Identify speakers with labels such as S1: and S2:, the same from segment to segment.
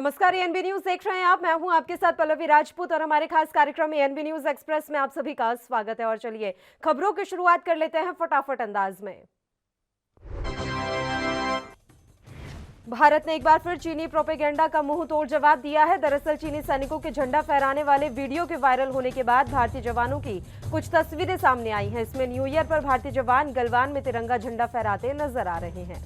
S1: नमस्कार, ANB news देख रहे हैं आप। मैं हूं आपके साथ पल्लवी राजपूत और हमारे खास कार्यक्रम एएनबी न्यूज एक्सप्रेस में आप सभी का स्वागत है। और चलिए खबरों की शुरुआत कर लेते हैं फटाफट अंदाज में। भारत ने एक बार फिर चीनी प्रोपेगेंडा का मुंह तोड़ जवाब दिया है। दरअसल चीनी सैनिकों के झंडा फहराने वाले वीडियो के वायरल होने के बाद भारतीय जवानों की कुछ तस्वीरें सामने आई हैं। इसमें न्यू ईयर पर भारतीय जवान गलवान में तिरंगा झंडा फहराते नजर आ रहे हैं।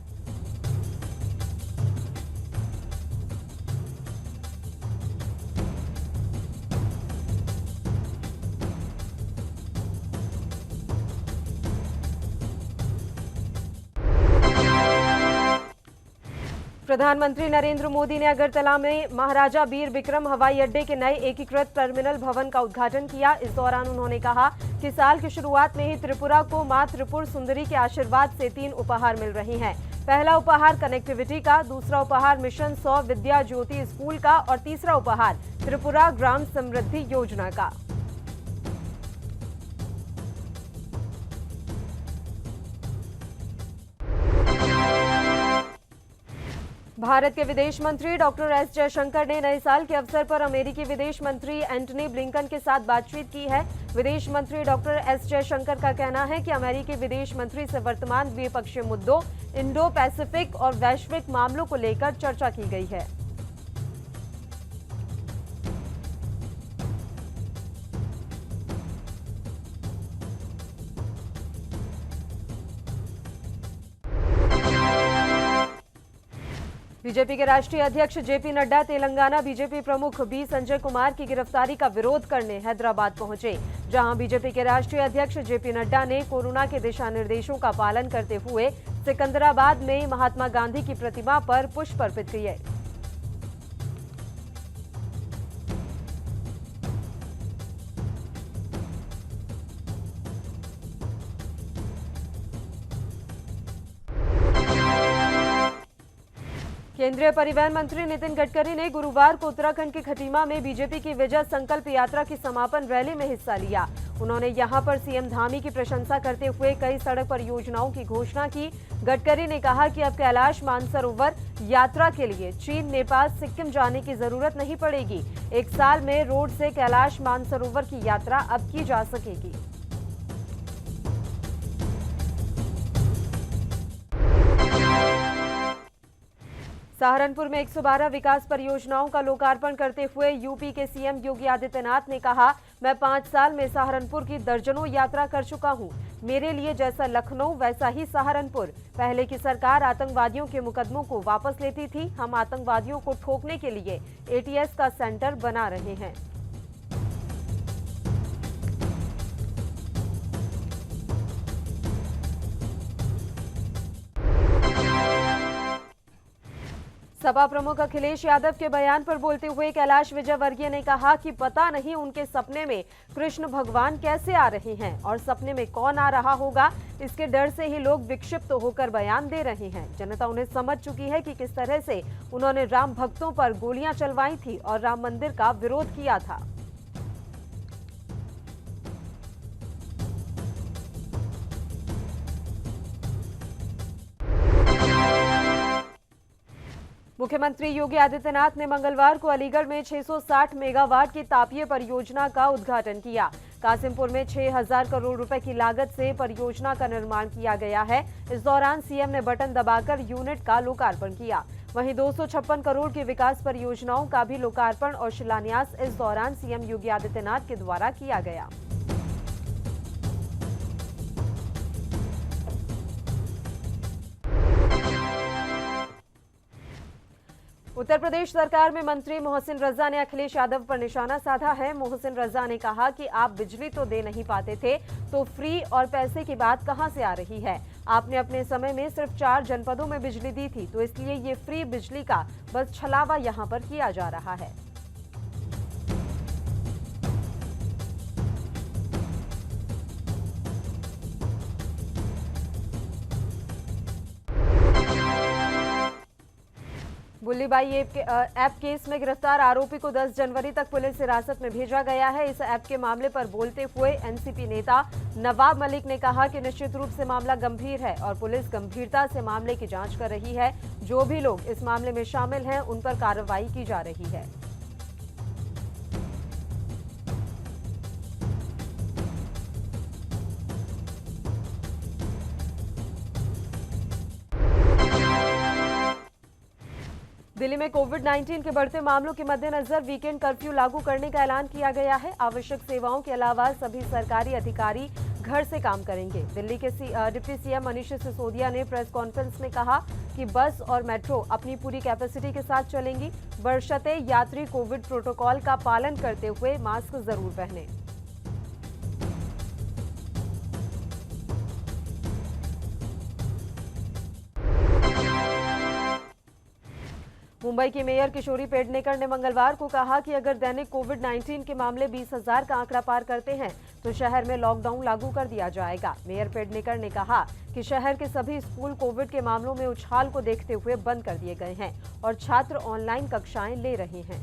S1: प्रधानमंत्री नरेंद्र मोदी ने अगरतला में महाराजा वीर विक्रम हवाई अड्डे के नए एकीकृत टर्मिनल भवन का उद्घाटन किया। इस दौरान उन्होंने कहा कि साल की शुरुआत में ही त्रिपुरा को मां त्रिपुर सुंदरी के आशीर्वाद से 3 उपहार मिल रहे हैं। पहला उपहार कनेक्टिविटी का, दूसरा उपहार मिशन 100 विद्या ज्योति स्कूल का और तीसरा उपहार त्रिपुरा ग्राम समृद्धि योजना का। भारत के विदेश मंत्री डॉक्टर एस जयशंकर ने नए साल के अवसर पर अमेरिकी विदेश मंत्री एंटनी ब्लिंकन के साथ बातचीत की है। विदेश मंत्री डॉक्टर एस जयशंकर का कहना है कि अमेरिकी विदेश मंत्री से वर्तमान द्विपक्षीय मुद्दों, इंडो पैसिफिक और वैश्विक मामलों को लेकर चर्चा की गई है। बीजेपी के राष्ट्रीय अध्यक्ष जेपी नड्डा तेलंगाना बीजेपी प्रमुख बी संजय कुमार की गिरफ्तारी का विरोध करने हैदराबाद पहुंचे, जहां बीजेपी के राष्ट्रीय अध्यक्ष जेपी नड्डा ने कोरोना के दिशा निर्देशों का पालन करते हुए सिकंदराबाद में महात्मा गांधी की प्रतिमा पर पुष्प अर्पित किए। केंद्रीय परिवहन मंत्री नितिन गडकरी ने गुरुवार को उत्तराखंड के खटीमा में बीजेपी की विजय संकल्प यात्रा की समापन रैली में हिस्सा लिया। उन्होंने यहां पर सीएम धामी की प्रशंसा करते हुए कई सड़क परियोजनाओं की घोषणा की। गडकरी ने कहा कि अब कैलाश मानसरोवर यात्रा के लिए चीन, नेपाल, सिक्किम जाने की जरूरत नहीं पड़ेगी। 1 साल में रोड से कैलाश मानसरोवर की यात्रा अब की जा सकेगी। सहारनपुर में 112 विकास परियोजनाओं का लोकार्पण करते हुए यूपी के सीएम योगी आदित्यनाथ ने कहा, मैं 5 साल में सहारनपुर की दर्जनों यात्रा कर चुका हूं। मेरे लिए जैसा लखनऊ वैसा ही सहारनपुर। पहले की सरकार आतंकवादियों के मुकदमों को वापस लेती थी। हम आतंकवादियों को ठोकने के लिए एटीएस का सेंटर बना रहे हैं। सपा प्रमुख अखिलेश यादव के बयान पर बोलते हुए कैलाश विजयवर्गीय ने कहा कि पता नहीं उनके सपने में कृष्ण भगवान कैसे आ रहे हैं और सपने में कौन आ रहा होगा। इसके डर से ही लोग विक्षिप्त होकर बयान दे रहे हैं। जनता उन्हें समझ चुकी है कि किस तरह से उन्होंने राम भक्तों पर गोलियां चलवाई थी और राम मंदिर का विरोध किया था। मुख्यमंत्री योगी आदित्यनाथ ने मंगलवार को अलीगढ़ में 660 मेगावाट की तापीय परियोजना का उद्घाटन किया। कासिमपुर में 6000 करोड़ रुपए की लागत से परियोजना का निर्माण किया गया है। इस दौरान सीएम ने बटन दबाकर यूनिट का लोकार्पण किया। वहीं 256 करोड़ की विकास परियोजनाओं का भी लोकार्पण और शिलान्यास इस दौरान सीएम योगी आदित्यनाथ के द्वारा किया गया। उत्तर प्रदेश सरकार में मंत्री मोहसिन रजा ने अखिलेश यादव पर निशाना साधा है। मोहसिन रजा ने कहा कि आप बिजली तो दे नहीं पाते थे, तो फ्री और पैसे की बात कहां से आ रही है। आपने अपने समय में सिर्फ 4 जनपदों में बिजली दी थी, तो इसलिए ये फ्री बिजली का बस छलावा यहां पर किया जा रहा है। गुल्लीबाई ऐप केस में गिरफ्तार आरोपी को 10 जनवरी तक पुलिस हिरासत में भेजा गया है। इस ऐप के मामले पर बोलते हुए एनसीपी नेता नवाब मलिक ने कहा कि निश्चित रूप से मामला गंभीर है और पुलिस गंभीरता से मामले की जांच कर रही है। जो भी लोग इस मामले में शामिल हैं उन पर कार्रवाई की जा रही है। दिल्ली में कोविड-19 के बढ़ते मामलों के मद्देनजर वीकेंड कर्फ्यू लागू करने का ऐलान किया गया है। आवश्यक सेवाओं के अलावा सभी सरकारी अधिकारी घर से काम करेंगे। दिल्ली के डिप्टी सीएम मनीष सिसोदिया ने प्रेस कॉन्फ्रेंस में कहा कि बस और मेट्रो अपनी पूरी कैपेसिटी के साथ चलेंगी। बशर्ते यात्री कोविड प्रोटोकॉल का पालन करते हुए मास्क जरूर पहनें। मुंबई की मेयर किशोरी पेडनेकर ने मंगलवार को कहा कि अगर दैनिक कोविड-19 के मामले 20,000 का आंकड़ा पार करते हैं तो शहर में लॉकडाउन लागू कर दिया जाएगा। मेयर पेडनेकर ने कहा कि शहर के सभी स्कूल कोविड के मामलों में उछाल को देखते हुए बंद कर दिए गए हैं और छात्र ऑनलाइन कक्षाएं ले रहे हैं।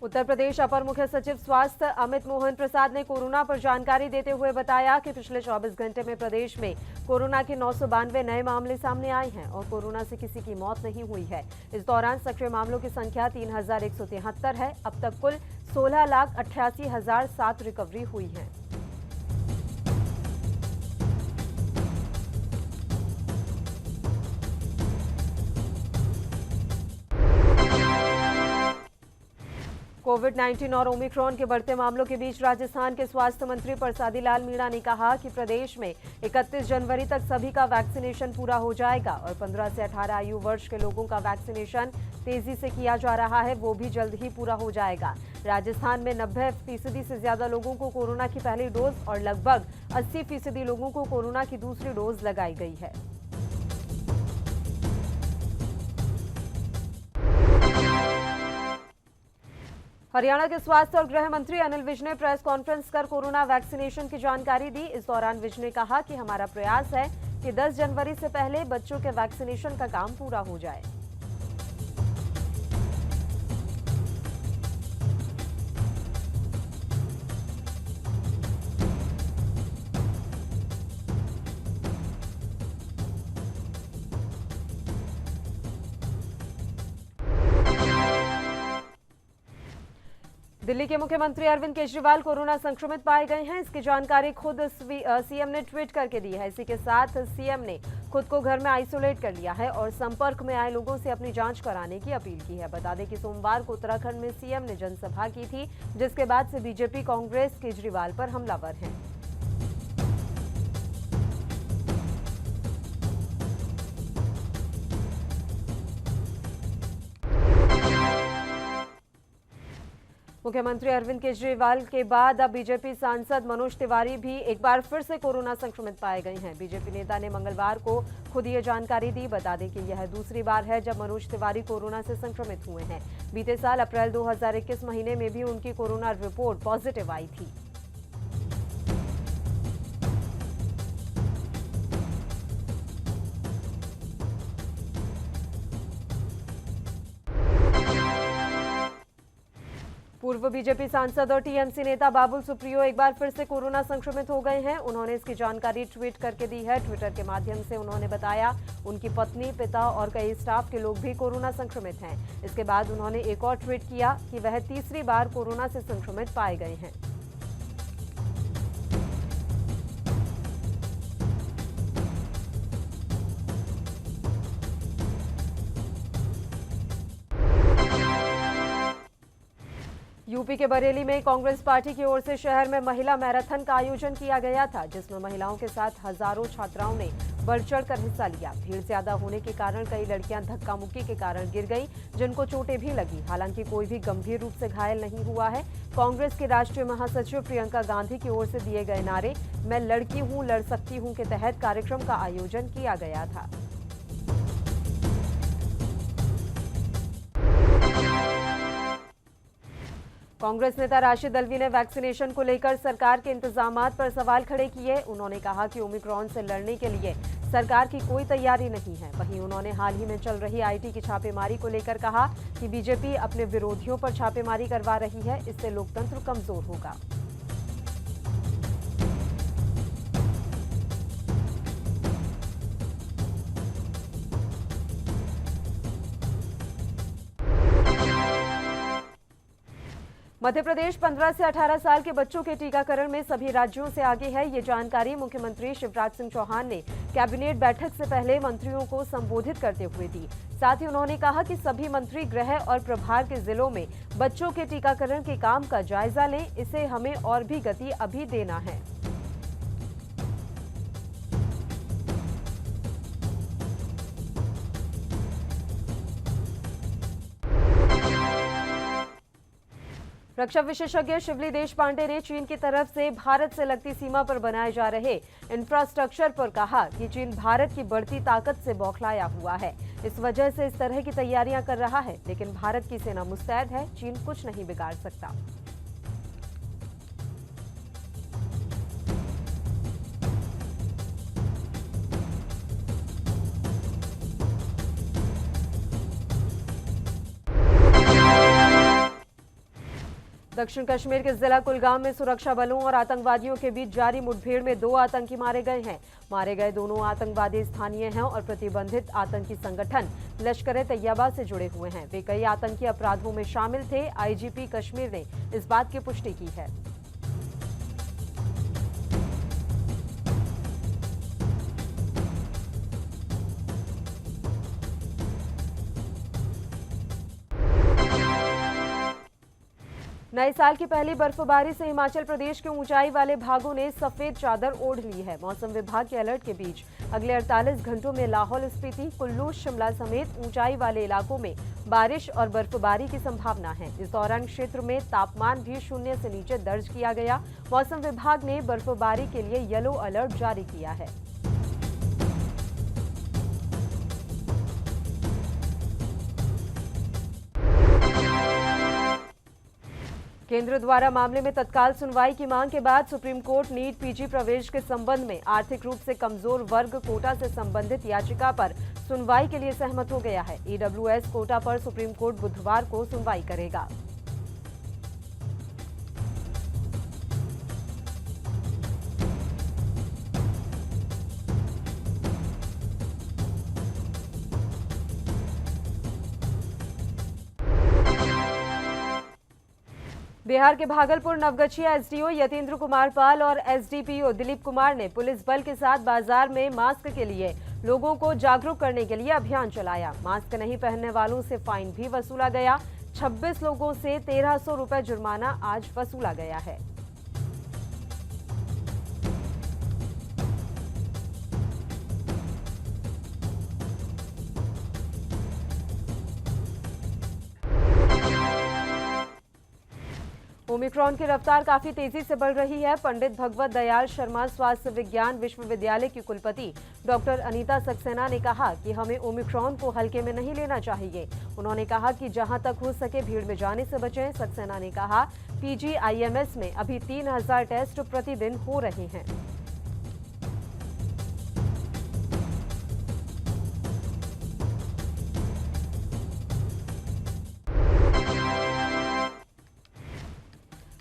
S1: उत्तर प्रदेश अपर मुख्य सचिव स्वास्थ्य अमित मोहन प्रसाद ने कोरोना पर जानकारी देते हुए बताया कि पिछले 24 घंटे में प्रदेश में कोरोना के 992 नए मामले सामने आए हैं और कोरोना से किसी की मौत नहीं हुई है। इस दौरान सक्रिय मामलों की संख्या 3,173 है। अब तक कुल 16,88,007 रिकवरी हुई है। कोविड-19 और ओमिक्रॉन के बढ़ते मामलों के बीच राजस्थान के स्वास्थ्य मंत्री परसादी लाल मीणा ने कहा कि प्रदेश में 31 जनवरी तक सभी का वैक्सीनेशन पूरा हो जाएगा और 15 से 18 आयु वर्ष के लोगों का वैक्सीनेशन तेजी से किया जा रहा है, वो भी जल्द ही पूरा हो जाएगा। राजस्थान में 90% से ज्यादा लोगों को कोरोना की पहली डोज और लगभग 80% लोगों को कोरोना की दूसरी डोज लगाई गई है। हरियाणा के स्वास्थ्य और गृह मंत्री अनिल विज ने प्रेस कॉन्फ्रेंस कर कोरोना वैक्सीनेशन की जानकारी दी। इस दौरान विज ने कहा कि हमारा प्रयास है कि 10 जनवरी से पहले बच्चों के वैक्सीनेशन का काम पूरा हो जाए। दिल्ली के मुख्यमंत्री अरविंद केजरीवाल कोरोना संक्रमित पाए गए हैं। इसकी जानकारी खुद सीएम ने ट्वीट करके दी है। इसी के साथ सीएम ने खुद को घर में आइसोलेट कर लिया है और संपर्क में आए लोगों से अपनी जांच कराने की अपील की है। बता दें कि सोमवार को उत्तराखंड में सीएम ने जनसभा की थी, जिसके बाद से बीजेपी कांग्रेस केजरीवाल पर हमलावर है। मुख्यमंत्री अरविंद केजरीवाल के बाद अब बीजेपी सांसद मनोज तिवारी भी एक बार फिर से कोरोना संक्रमित पाए गए हैं। बीजेपी नेता ने मंगलवार को खुद ये जानकारी दी। बता दें कि यह दूसरी बार है जब मनोज तिवारी कोरोना से संक्रमित हुए हैं। बीते साल अप्रैल 2021 महीने में भी उनकी कोरोना रिपोर्ट पॉजिटिव आई थी। पूर्व बीजेपी सांसद और टीएमसी नेता बाबुल सुप्रियो एक बार फिर से कोरोना संक्रमित हो गए हैं। उन्होंने इसकी जानकारी ट्वीट करके दी है। ट्विटर के माध्यम से उन्होंने बताया उनकी पत्नी, पिता और कई स्टाफ के लोग भी कोरोना संक्रमित हैं। इसके बाद उन्होंने एक और ट्वीट किया कि वह तीसरी बार कोरोना से संक्रमित पाए गए हैं। यूपी के बरेली में कांग्रेस पार्टी की ओर से शहर में महिला मैराथन का आयोजन किया गया था, जिसमें महिलाओं के साथ हजारों छात्राओं ने बढ़ चढ़कर हिस्सा लिया। भीड़ ज्यादा होने के कारण कई लड़कियां धक्का मुक्की के कारण गिर गईं, जिनको चोटें भी लगी। हालांकि कोई भी गंभीर रूप से घायल नहीं हुआ है। कांग्रेस के राष्ट्रीय महासचिव प्रियंका गांधी की ओर से दिए गए नारे मैं लड़की हूं, लड़ सकती हूं के तहत कार्यक्रम का आयोजन किया गया था। कांग्रेस नेता राशिद अल्वी ने वैक्सीनेशन को लेकर सरकार के इंतजामात पर सवाल खड़े किए। उन्होंने कहा कि ओमिक्रॉन से लड़ने के लिए सरकार की कोई तैयारी नहीं है। वहीं उन्होंने हाल ही में चल रही आईटी की छापेमारी को लेकर कहा कि बीजेपी अपने विरोधियों पर छापेमारी करवा रही है, इससे लोकतंत्र कमजोर होगा। मध्य प्रदेश 15 से 18 साल के बच्चों के टीकाकरण में सभी राज्यों से आगे है। ये जानकारी मुख्यमंत्री शिवराज सिंह चौहान ने कैबिनेट बैठक से पहले मंत्रियों को संबोधित करते हुए दी। साथ ही उन्होंने कहा कि सभी मंत्री गृह और प्रभार के जिलों में बच्चों के टीकाकरण के काम का जायजा लें। इसे हमें और भी गति अभी देना है। रक्षा विशेषज्ञ शिवली देशपांडे ने चीन की तरफ से भारत से लगती सीमा पर बनाए जा रहे इंफ्रास्ट्रक्चर पर कहा कि चीन भारत की बढ़ती ताकत से बौखलाया हुआ है। इस वजह से इस तरह की तैयारियां कर रहा है, लेकिन भारत की सेना मुस्तैद है। चीन कुछ नहीं बिगाड़ सकता। दक्षिण कश्मीर के जिला कुलगाम में सुरक्षा बलों और आतंकवादियों के बीच जारी मुठभेड़ में 2 आतंकी मारे गए हैं। मारे गए दोनों आतंकवादी स्थानीय हैं और प्रतिबंधित आतंकी संगठन लश्कर-ए-तैयबा से जुड़े हुए हैं। वे कई आतंकी अपराधों में शामिल थे। आईजीपी कश्मीर ने इस बात की पुष्टि की है। नए साल की पहली बर्फबारी से हिमाचल प्रदेश के ऊंचाई वाले भागों ने सफेद चादर ओढ़ ली है। मौसम विभाग के अलर्ट के बीच अगले 48 घंटों में लाहौल स्पीति, कुल्लू, शिमला समेत ऊंचाई वाले इलाकों में बारिश और बर्फबारी की संभावना है। इस दौरान क्षेत्र में तापमान भी 0 से नीचे दर्ज किया गया। मौसम विभाग ने बर्फबारी के लिए येलो अलर्ट जारी किया है। केंद्र द्वारा मामले में तत्काल सुनवाई की मांग के बाद सुप्रीम कोर्ट नीट पीजी प्रवेश के संबंध में आर्थिक रूप से कमजोर वर्ग कोटा से संबंधित याचिका पर सुनवाई के लिए सहमत हो गया है। ईडब्ल्यूएस कोटा पर सुप्रीम कोर्ट बुधवार को सुनवाई करेगा। बिहार के भागलपुर नवगछिया एसडीओ यतीन्द्र कुमार पाल और एसडीपीओ दिलीप कुमार ने पुलिस बल के साथ बाजार में मास्क के लिए लोगों को जागरूक करने के लिए अभियान चलाया। मास्क नहीं पहनने वालों से फाइन भी वसूला गया। 26 लोगों से 1300 रुपए जुर्माना आज वसूला गया है। ओमिक्रॉन की रफ्तार काफी तेजी से बढ़ रही है। पंडित भगवत दयाल शर्मा स्वास्थ्य विज्ञान विश्वविद्यालय की कुलपति डॉक्टर अनीता सक्सेना ने कहा कि हमें ओमिक्रॉन को हल्के में नहीं लेना चाहिए। उन्होंने कहा कि जहां तक हो सके भीड़ में जाने से बचें। सक्सेना ने कहा पीजीआईएमएस में अभी 3000 टेस्ट प्रतिदिन हो रहे हैं।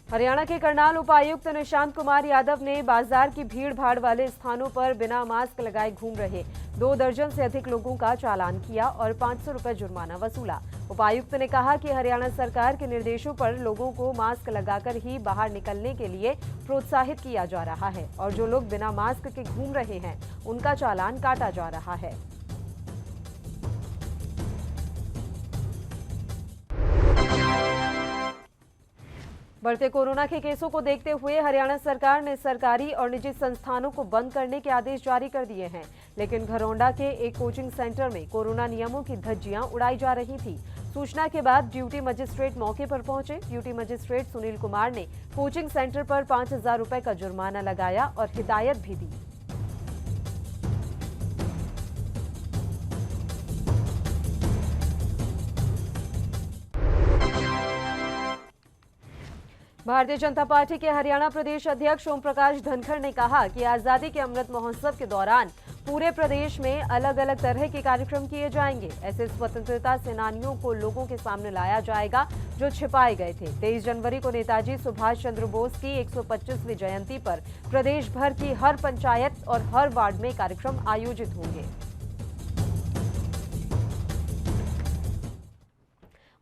S1: हरियाणा के करनाल उपायुक्त निशांत कुमार यादव ने बाजार की भीड़ भाड़ वाले स्थानों पर बिना मास्क लगाए घूम रहे 2 दर्जन से अधिक लोगों का चालान किया और 500 रुपए जुर्माना वसूला। उपायुक्त ने कहा कि हरियाणा सरकार के निर्देशों पर लोगों को मास्क लगाकर ही बाहर निकलने के लिए प्रोत्साहित किया जा रहा है और जो लोग बिना मास्क के घूम रहे हैं उनका चालान काटा जा रहा है। बढ़ते कोरोना के केसों को देखते हुए हरियाणा सरकार ने सरकारी और निजी संस्थानों को बंद करने के आदेश जारी कर दिए हैं, लेकिन घरौंडा के एक कोचिंग सेंटर में कोरोना नियमों की धज्जियां उड़ाई जा रही थी। सूचना के बाद ड्यूटी मजिस्ट्रेट मौके पर पहुंचे। ड्यूटी मजिस्ट्रेट सुनील कुमार ने कोचिंग सेंटर पर 5000 रुपए का जुर्माना लगाया और हिदायत भी दी। भारतीय जनता पार्टी के हरियाणा प्रदेश अध्यक्ष ओम प्रकाश धनखड़ ने कहा कि आजादी के अमृत महोत्सव के दौरान पूरे प्रदेश में अलग अलग तरह के कार्यक्रम किए जाएंगे। ऐसे स्वतंत्रता सेनानियों को लोगों के सामने लाया जाएगा जो छिपाए गए थे। 23 जनवरी को नेताजी सुभाष चंद्र बोस की 125वीं जयंती पर प्रदेश भर की हर पंचायत और हर वार्ड में कार्यक्रम आयोजित होंगे।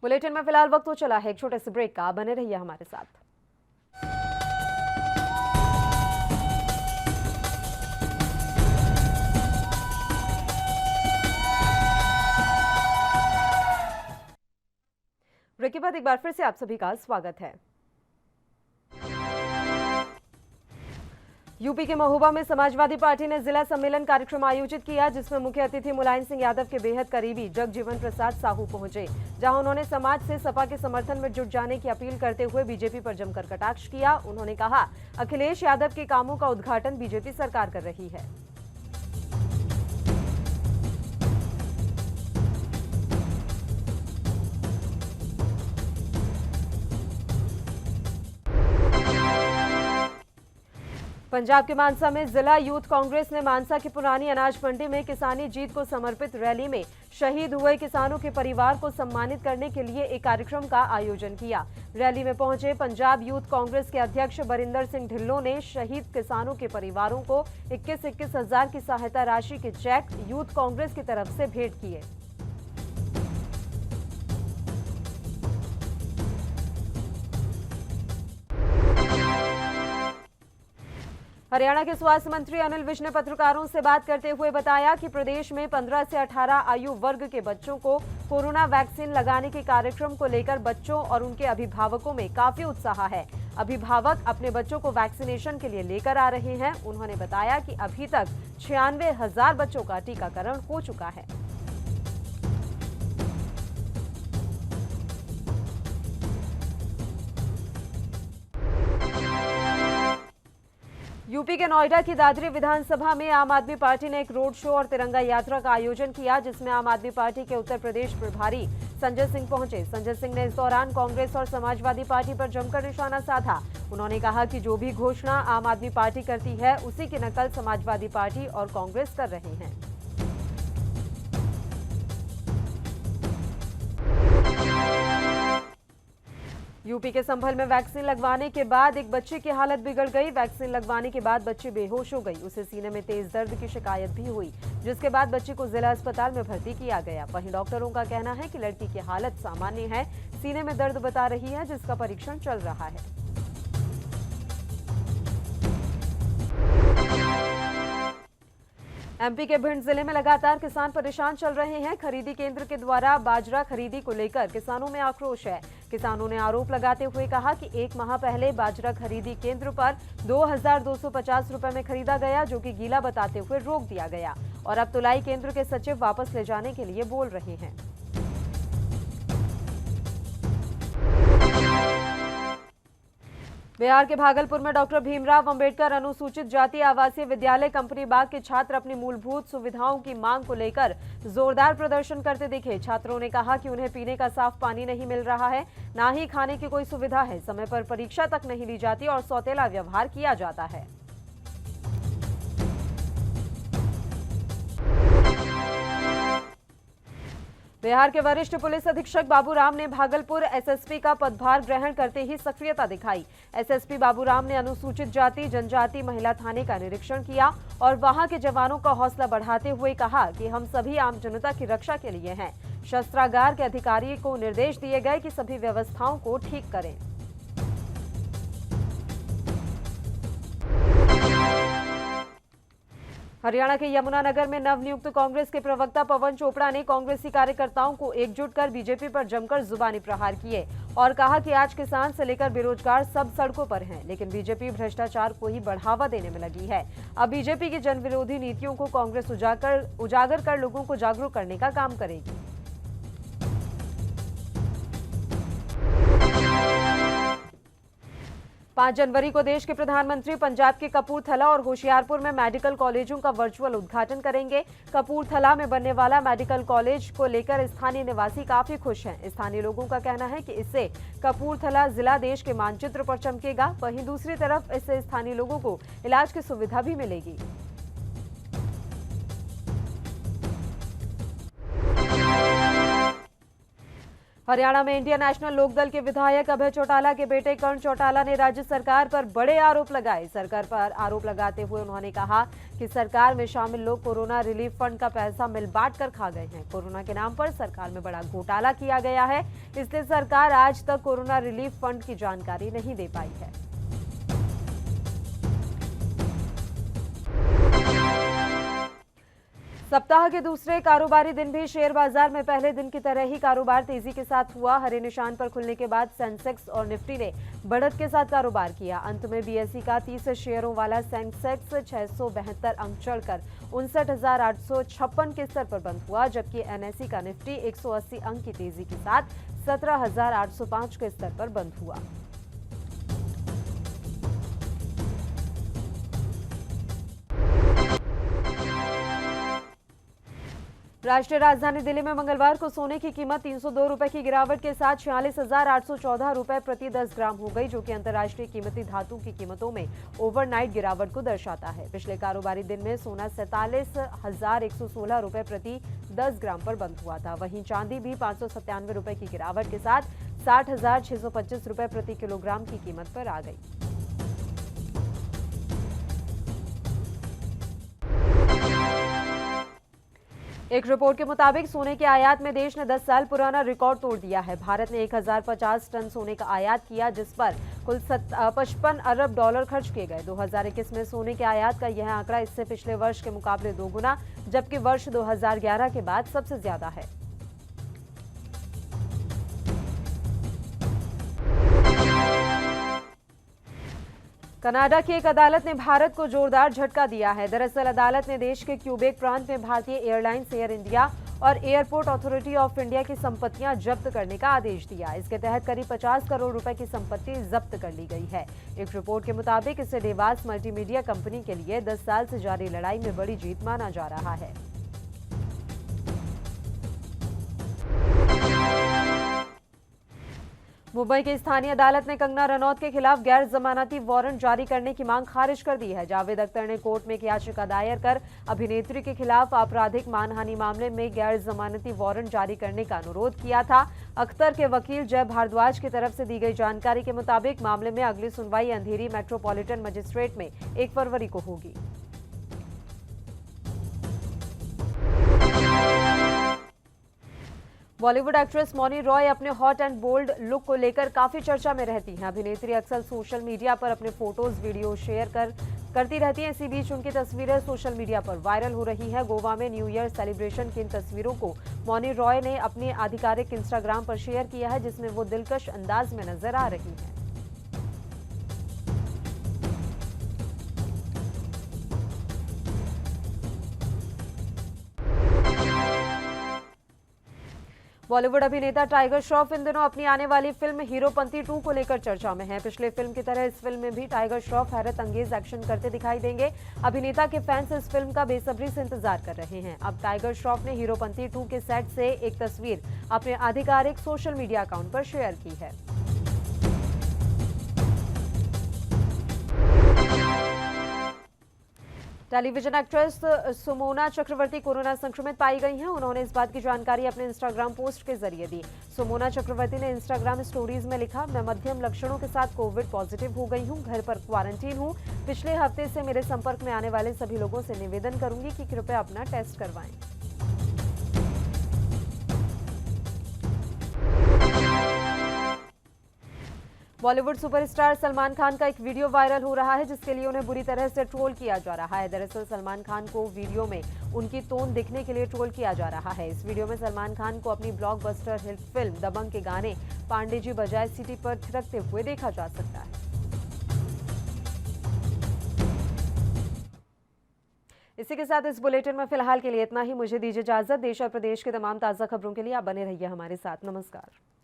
S1: बुलेटिन में फिलहाल वक्त हो चला है एक छोटे से ब्रेक का। बने रहिए हमारे साथ। ब्रेक के बाद एक बार फिर से आप सभी का स्वागत है। यूपी के महोबा में समाजवादी पार्टी ने जिला सम्मेलन कार्यक्रम आयोजित किया, जिसमें मुख्य अतिथि मुलायम सिंह यादव के बेहद करीबी जगजीवन प्रसाद साहू पहुंचे, जहां उन्होंने समाज से सपा के समर्थन में जुट जाने की अपील करते हुए बीजेपी पर जमकर कटाक्ष किया। उन्होंने कहा, अखिलेश यादव के कामों का उद्घाटन बीजेपी सरकार कर रही है। पंजाब के मानसा में जिला यूथ कांग्रेस ने मानसा की पुरानी अनाज मंडी में किसानी जीत को समर्पित रैली में शहीद हुए किसानों के परिवार को सम्मानित करने के लिए एक कार्यक्रम का आयोजन किया। रैली में पहुंचे पंजाब यूथ कांग्रेस के अध्यक्ष बरिंदर सिंह ढिल्लों ने शहीद किसानों के परिवारों को 21-21 हजार की सहायता राशि के चेक यूथ कांग्रेस की तरफ से भेंट किए। हरियाणा के स्वास्थ्य मंत्री अनिल विज ने पत्रकारों से बात करते हुए बताया कि प्रदेश में 15 से 18 आयु वर्ग के बच्चों को कोरोना वैक्सीन लगाने के कार्यक्रम को लेकर बच्चों और उनके अभिभावकों में काफी उत्साह है। अभिभावक अपने बच्चों को वैक्सीनेशन के लिए लेकर आ रहे हैं। उन्होंने बताया कि अभी तक 96,000 बच्चों का टीकाकरण हो चुका है। यूपी के नोएडा की दादरी विधानसभा में आम आदमी पार्टी ने एक रोड शो और तिरंगा यात्रा का आयोजन किया, जिसमें आम आदमी पार्टी के उत्तर प्रदेश प्रभारी संजय सिंह पहुंचे। संजय सिंह ने इस दौरान कांग्रेस और समाजवादी पार्टी पर जमकर निशाना साधा। उन्होंने कहा कि जो भी घोषणा आम आदमी पार्टी करती है, उसी की नकल समाजवादी पार्टी और कांग्रेस कर रहे हैं। यूपी के संभल में वैक्सीन लगवाने के बाद एक बच्चे की हालत बिगड़ गई। वैक्सीन लगवाने के बाद बच्ची बेहोश हो गई। उसे सीने में तेज दर्द की शिकायत भी हुई, जिसके बाद बच्ची को जिला अस्पताल में भर्ती किया गया। वहीं डॉक्टरों का कहना है कि लड़की की हालत सामान्य है, सीने में दर्द बता रही है, जिसका परीक्षण चल रहा है। एमपी के भिंड जिले में लगातार किसान परेशान चल रहे हैं। खरीदी केंद्र के द्वारा बाजरा खरीदी को लेकर किसानों में आक्रोश है। किसानों ने आरोप लगाते हुए कहा कि 1 माह पहले बाजरा खरीदी केंद्र पर 2,250 रुपए में खरीदा गया, जो कि गीला बताते हुए रोक दिया गया और अब तुलाई केंद्र के सचिव वापस ले जाने के लिए बोल रहे हैं। बिहार के भागलपुर में डॉक्टर भीमराव अंबेडकर अनुसूचित जाति आवासीय विद्यालय कंपनी बाग के छात्र अपनी मूलभूत सुविधाओं की मांग को लेकर जोरदार प्रदर्शन करते दिखे। छात्रों ने कहा कि उन्हें पीने का साफ पानी नहीं मिल रहा है, ना ही खाने की कोई सुविधा है, समय पर परीक्षा तक नहीं ली जाती और सौतेला व्यवहार किया जाता है। बिहार के वरिष्ठ पुलिस अधीक्षक बाबूराम ने भागलपुर एसएसपी का पदभार ग्रहण करते ही सक्रियता दिखाई। एसएसपी बाबूराम ने अनुसूचित जाति जनजाति महिला थाने का निरीक्षण किया और वहां के जवानों का हौसला बढ़ाते हुए कहा कि हम सभी आम जनता की रक्षा के लिए हैं। शस्त्रागार के अधिकारी को निर्देश दिए गए कि सभी व्यवस्थाओं को ठीक करें। हरियाणा के यमुनानगर में नवनियुक्त कांग्रेस के प्रवक्ता पवन चोपड़ा ने कांग्रेसी कार्यकर्ताओं को एकजुट कर बीजेपी पर जमकर जुबानी प्रहार किए और कहा कि आज किसान से लेकर बेरोजगार सब सड़कों पर हैं, लेकिन बीजेपी भ्रष्टाचार को ही बढ़ावा देने में लगी है। अब बीजेपी की जनविरोधी नीतियों को कांग्रेस उजागर कर लोगों को जागरूक करने का काम करेगी। 5 जनवरी को देश के प्रधानमंत्री पंजाब के कपूरथला और होशियारपुर में मेडिकल कॉलेजों का वर्चुअल उद्घाटन करेंगे। कपूरथला में बनने वाला मेडिकल कॉलेज को लेकर स्थानीय निवासी काफी खुश हैं। स्थानीय लोगों का कहना है कि इससे कपूरथला जिला देश के मानचित्र पर चमकेगा। वहीं दूसरी तरफ इससे स्थानीय लोगों को इलाज की सुविधा भी मिलेगी। हरियाणा में इंडियन नेशनल लोकदल के विधायक अभय चौटाला के बेटे कर्ण चौटाला ने राज्य सरकार पर बड़े आरोप लगाए। सरकार पर आरोप लगाते हुए उन्होंने कहा कि सरकार में शामिल लोग कोरोना रिलीफ फंड का पैसा मिल बांट कर खा गए हैं। कोरोना के नाम पर सरकार में बड़ा घोटाला किया गया है, इसलिए सरकार आज तक कोरोना रिलीफ फंड की जानकारी नहीं दे पाई है। सप्ताह के दूसरे कारोबारी दिन भी शेयर बाजार में पहले दिन की तरह ही कारोबार तेजी के साथ हुआ। हरे निशान पर खुलने के बाद सेंसेक्स और निफ्टी ने बढ़त के साथ कारोबार किया। अंत में बीएसई का 30 शेयरों वाला सेंसेक्स 672 अंक चढ़कर 59,856 के स्तर पर बंद हुआ, जबकि एनएसई का निफ्टी 180 अंक की तेजी के साथ 17,805 के स्तर पर बंद हुआ। राष्ट्रीय राजधानी दिल्ली में मंगलवार को सोने की कीमत 302 रुपए की गिरावट के साथ 46,814 रुपए प्रति 10 ग्राम हो गई, जो कि अंतर्राष्ट्रीय कीमती धातु की कीमतों में ओवरनाइट गिरावट को दर्शाता है। पिछले कारोबारी दिन में सोना 47,116 रुपए प्रति 10 ग्राम पर बंद हुआ था। वहीं चांदी भी 597 रुपए की गिरावट के साथ 60,625 रुपए प्रति किलोग्राम की कीमत पर आ गई। एक रिपोर्ट के मुताबिक सोने के आयात में देश ने 10 साल पुराना रिकॉर्ड तोड़ दिया है। भारत ने 1050 टन सोने का आयात किया, जिस पर कुल 55 अरब डॉलर खर्च किए गए। 2021 में सोने के आयात का यह आंकड़ा इससे पिछले वर्ष के मुकाबले दोगुना, जबकि वर्ष 2011 के बाद सबसे ज्यादा है। कनाडा की एक अदालत ने भारत को जोरदार झटका दिया है। दरअसल अदालत ने देश के क्यूबेक प्रांत में भारतीय एयरलाइंस एयर इंडिया और एयरपोर्ट अथॉरिटी ऑफ इंडिया की संपत्तियां जब्त करने का आदेश दिया। इसके तहत करीब 50 करोड़ रुपए की संपत्ति जब्त कर ली गई है। एक रिपोर्ट के मुताबिक इसे देवास मल्टीमीडिया कंपनी के लिए 10 साल से जारी लड़ाई में बड़ी जीत माना जा रहा है। मुंबई की स्थानीय अदालत ने कंगना रनौत के खिलाफ गैर जमानती वारंट जारी करने की मांग खारिज कर दी है। जावेद अख्तर ने कोर्ट में एक याचिका दायर कर अभिनेत्री के खिलाफ आपराधिक मानहानि मामले में गैर जमानती वारंट जारी करने का अनुरोध किया था। अख्तर के वकील जय भारद्वाज की तरफ से दी गई जानकारी के मुताबिक मामले में अगली सुनवाई अंधेरी मेट्रोपॉलिटन मजिस्ट्रेट में 1 फरवरी को होगी। बॉलीवुड एक्ट्रेस मौनी रॉय अपने हॉट एंड बोल्ड लुक को लेकर काफी चर्चा में रहती हैं। अभिनेत्री अक्सर सोशल मीडिया पर अपने फोटोज वीडियो शेयर करती रहती हैं। इसी बीच उनकी तस्वीरें सोशल मीडिया पर वायरल हो रही हैं। गोवा में न्यू ईयर सेलिब्रेशन की इन तस्वीरों को मौनी रॉय ने अपने आधिकारिक इंस्टाग्राम पर शेयर किया है, जिसमें वो दिलकश अंदाज में नजर आ रही हैं। बॉलीवुड अभिनेता टाइगर श्रॉफ इन दिनों अपनी आने वाली फिल्म हीरोपंती 2 को लेकर चर्चा में है। पिछले फिल्म की तरह इस फिल्म में भी टाइगर श्रॉफ हैरत अंगेज एक्शन करते दिखाई देंगे। अभिनेता के फैंस इस फिल्म का बेसब्री से इंतजार कर रहे हैं। अब टाइगर श्रॉफ ने हीरोपंती 2 के सेट से एक तस्वीर अपने आधिकारिक सोशल मीडिया अकाउंट पर शेयर की है। टेलीविजन एक्ट्रेस सुमोना चक्रवर्ती कोरोना संक्रमित पाई गई हैं। उन्होंने इस बात की जानकारी अपने इंस्टाग्राम पोस्ट के जरिए दी। सुमोना चक्रवर्ती ने इंस्टाग्राम स्टोरीज में लिखा, मैं मध्यम लक्षणों के साथ कोविड पॉजिटिव हो गई हूं, घर पर क्वारंटीन हूं। पिछले हफ्ते से मेरे संपर्क में आने वाले सभी लोगों से निवेदन करूंगी कि कृपया अपना टेस्ट करवाएं। बॉलीवुड सुपरस्टार सलमान खान का एक वीडियो वायरल हो रहा है, जिसके लिए उन्हें बुरी तरह से ट्रोल किया जा रहा है। दरअसल सलमान खान को वीडियो में उनकी टोन दिखने के लिए ट्रोल किया जा रहा है। इस वीडियो में सलमान खान को अपनी ब्लॉकबस्टर हिट फिल्म दबंग के गाने पांडे जी बजाए सिटी पर थिरकते हुए देखा जा सकता है। इसी के साथ इस बुलेटिन में फिलहाल के लिए इतना ही। मुझे दीजिए इजाजत। देश और प्रदेश के तमाम ताजा खबरों के लिए आप बने रहिए हमारे साथ। नमस्कार।